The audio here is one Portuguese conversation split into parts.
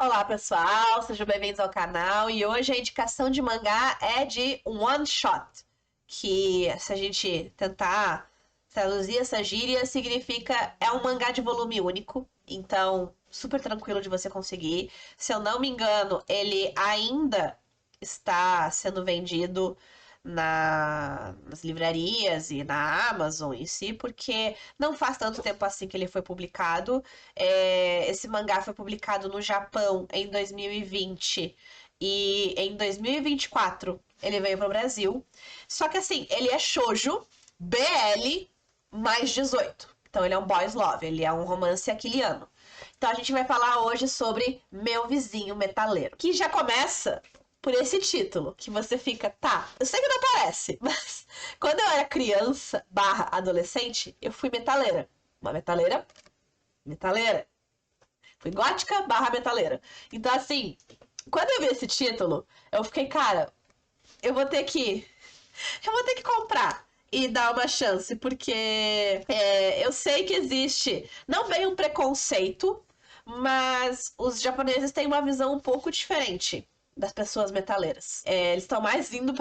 Olá pessoal, sejam bem-vindos ao canal e hoje a indicação de mangá é de One Shot, que se a gente tentar traduzir essa gíria significa é um mangá de volume único, então super tranquilo de você conseguir. Se eu não me engano, ele ainda está sendo vendido nas livrarias e na Amazon em si, porque não faz tanto tempo assim que ele foi publicado. Esse mangá foi publicado no Japão em 2020 e em 2024 ele veio pro Brasil. Só que assim, ele é shoujo, BL, mais 18. Então ele é um boys love, ele é um romance aquiliano. Então a gente vai falar hoje sobre Meu Vizinho Metaleiro, que já começa por esse título, que você fica, tá, eu sei que não parece, mas quando eu era criança / adolescente, eu fui metaleira. Uma metaleira. Fui gótica / metaleira. Então, assim, quando eu vi esse título, eu fiquei, cara, eu vou ter que comprar e dar uma chance, porque eu sei que existe, não bem um preconceito, mas os japoneses têm uma visão um pouco diferente das pessoas metaleiras. Eles estão mais indo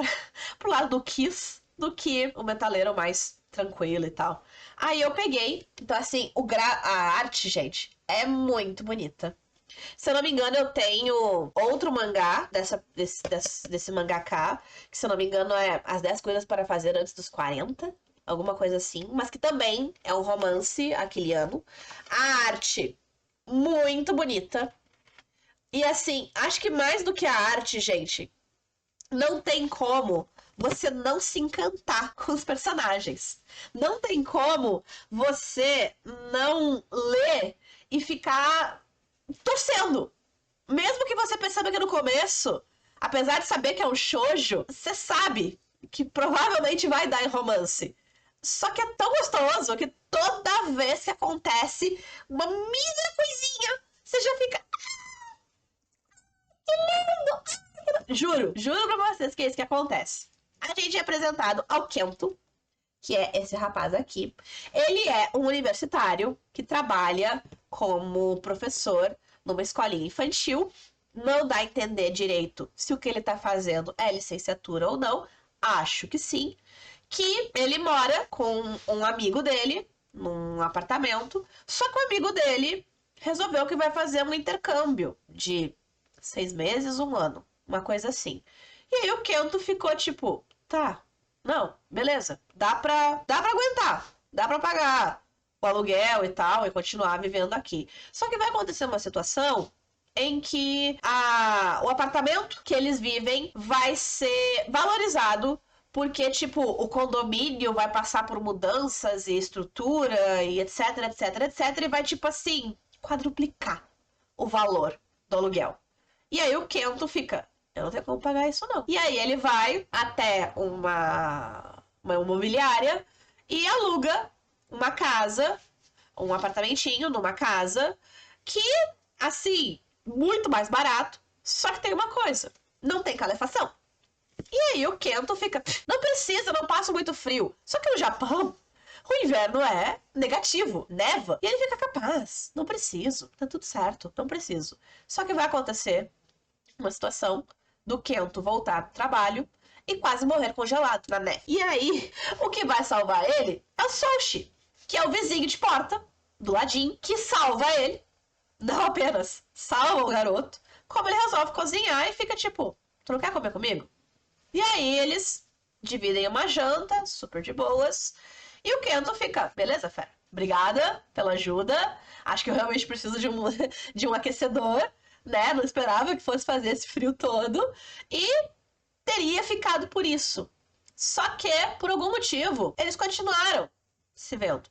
pro lado do Kiss do que o metaleiro mais tranquilo e tal. Aí eu peguei, então assim, a arte, gente, é muito bonita. Se eu não me engano, eu tenho outro mangá desse mangaka, que se eu não me engano é As 10 Coisas para Fazer Antes dos 40, alguma coisa assim, mas que também é um romance aquiliano. A arte, muito bonita. E assim, acho que mais do que a arte, gente, não tem como você não se encantar com os personagens. Não tem como você não ler e ficar torcendo. Mesmo que você perceba que no começo, apesar de saber que é um shoujo, você sabe que provavelmente vai dar em romance. Só que é tão gostoso que toda vez que acontece uma mísera coisinha, você já fica... Que lindo! Juro pra vocês que é isso que acontece. A gente é apresentado ao Kento, que é esse rapaz aqui. Ele é um universitário que trabalha como professor numa escolinha infantil. Não dá a entender direito se o que ele tá fazendo é licenciatura ou não. Acho que sim. Que ele mora com um amigo dele num apartamento. Só que o amigo dele resolveu que vai fazer um intercâmbio de 6 meses, 1 ano. Uma coisa assim. E aí o Kento ficou tipo, tá, não, beleza, dá pra aguentar, dá pra pagar o aluguel e tal, e continuar vivendo aqui. Só que vai acontecer uma situação em que o apartamento que eles vivem vai ser valorizado porque, tipo, o condomínio vai passar por mudanças e estrutura e etc, etc, etc, e vai, tipo assim, quadruplicar o valor do aluguel. E aí o Kento fica, eu não tenho como pagar isso não. E aí ele vai até uma imobiliária e aluga uma casa, um apartamentinho numa casa que, assim, muito mais barato, só que tem uma coisa, não tem calefação. E aí o Kento fica, não precisa, não passo muito frio. Só que no Japão, o inverno é negativo, neva. E ele fica capaz, não preciso, tá tudo certo, não preciso. Só que vai acontecer uma situação do Kento voltar do trabalho e quase morrer congelado na neve. E aí, o que vai salvar ele é o Soushi, que é o vizinho de porta, do ladinho, que salva ele. Não apenas salva o garoto, como ele resolve cozinhar e fica tipo, tu não quer comer comigo? E aí eles dividem uma janta, super de boas, e o Kento fica, beleza, fera, obrigada pela ajuda, acho que eu realmente preciso de um aquecedor, né, não esperava que fosse fazer esse frio todo, e teria ficado por isso. Só que, por algum motivo, eles continuaram se vendo.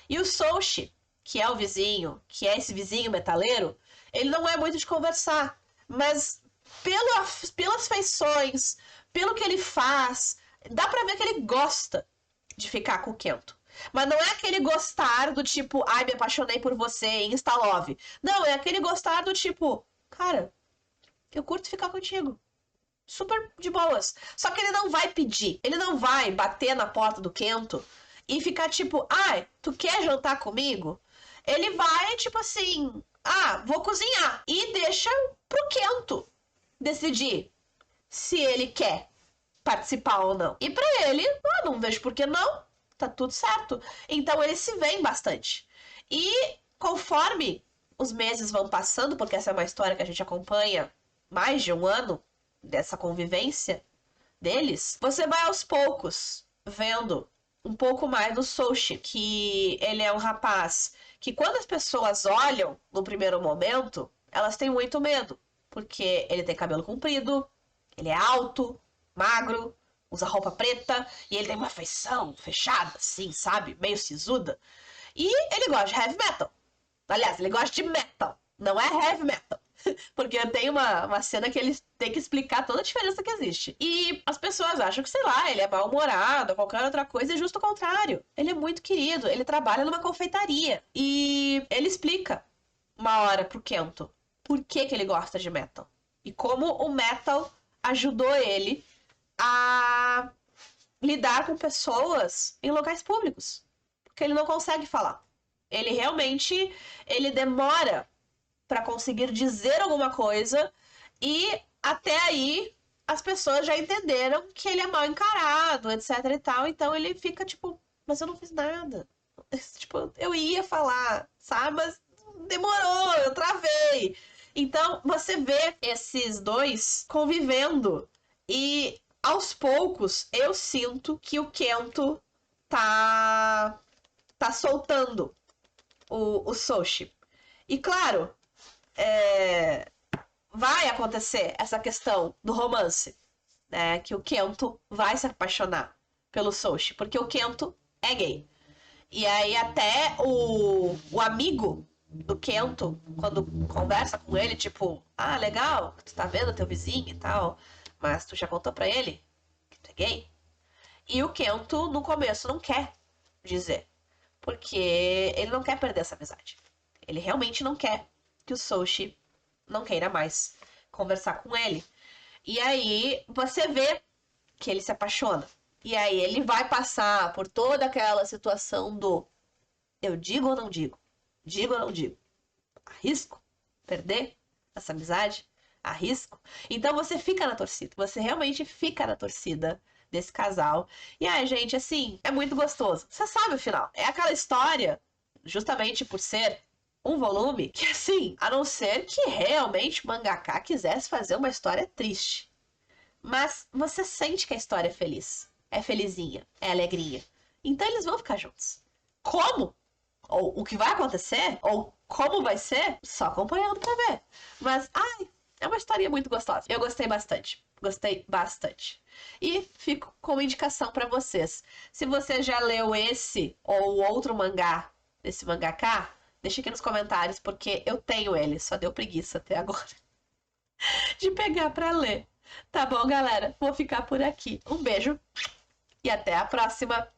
E o Soushi, que é o vizinho, que é esse vizinho metaleiro, ele não é muito de conversar, mas pelas feições, pelo que ele faz, dá pra ver que ele gosta de ficar com o Kento. Mas não é aquele gostar do tipo, ai, me apaixonei por você, insta love. Não, é aquele gostar do tipo, cara, eu curto ficar contigo. Super de boas. Só que ele não vai pedir, ele não vai bater na porta do Kento e ficar tipo, ai, tu quer jantar comigo? Ele vai, tipo assim, Ah, vou cozinhar. E deixa pro Kento decidir se ele quer participar ou não. E pra ele, não vejo por que não. Tá tudo certo. Então eles se veem bastante. E conforme os meses vão passando, porque essa é uma história que a gente acompanha mais de um ano dessa convivência deles, você vai aos poucos vendo um pouco mais do Soshi, que ele é um rapaz que quando as pessoas olham no primeiro momento, elas têm muito medo, porque ele tem cabelo comprido, ele é alto, magro, usa roupa preta e ele tem uma feição fechada, assim, sabe? Meio sisuda. E ele gosta de heavy metal. Aliás, ele gosta de metal, não é heavy metal. Porque tem uma cena que ele tem que explicar toda a diferença que existe. E as pessoas acham que, sei lá, ele é mal-humorado, qualquer outra coisa, é justo o contrário. Ele é muito querido, ele trabalha numa confeitaria. E ele explica uma hora pro Kento por que ele gosta de metal. E como o metal ajudou ele a lidar com pessoas em locais públicos. Porque ele não consegue falar. Ele realmente, ele demora para conseguir dizer alguma coisa e até aí as pessoas já entenderam que ele é mal encarado, etc e tal. Então ele fica tipo, mas eu não fiz nada. Tipo, eu ia falar, sabe? Mas demorou, eu travei. Então você vê esses dois convivendo e aos poucos eu sinto que o Kento tá soltando o Soshi. E claro, vai acontecer essa questão do romance, né? Que o Kento vai se apaixonar pelo Soshi, porque o Kento é gay. E aí até o amigo do Kento, quando conversa com ele, tipo, ah, legal, tu tá vendo teu vizinho e tal, mas tu já contou pra ele que tu é gay? E o Kento, no começo, não quer dizer, porque ele não quer perder essa amizade. Ele realmente não quer que o Soshi não queira mais conversar com ele. E aí você vê que ele se apaixona. E aí ele vai passar por toda aquela situação do eu digo ou não digo? Digo ou não digo? Arrisco perder essa amizade? Arrisco? Então você fica na torcida. Você realmente fica na torcida desse casal. E aí, gente, assim, é muito gostoso. Você sabe o final. É aquela história, justamente por ser um volume, que assim, a não ser que realmente o mangaka quisesse fazer uma história triste. Mas você sente que a história é feliz. É felizinha, é alegrinha. Então eles vão ficar juntos. Como? Ou o que vai acontecer? Ou como vai ser? Só acompanhando pra ver. Mas, ai, é uma história muito gostosa. Eu gostei bastante. Gostei bastante. E fico com uma indicação pra vocês. Se você já leu esse ou outro mangá desse mangaka, deixa aqui nos comentários, porque eu tenho ele. Só deu preguiça até agora de pegar pra ler. Tá bom, galera? Vou ficar por aqui. Um beijo e até a próxima!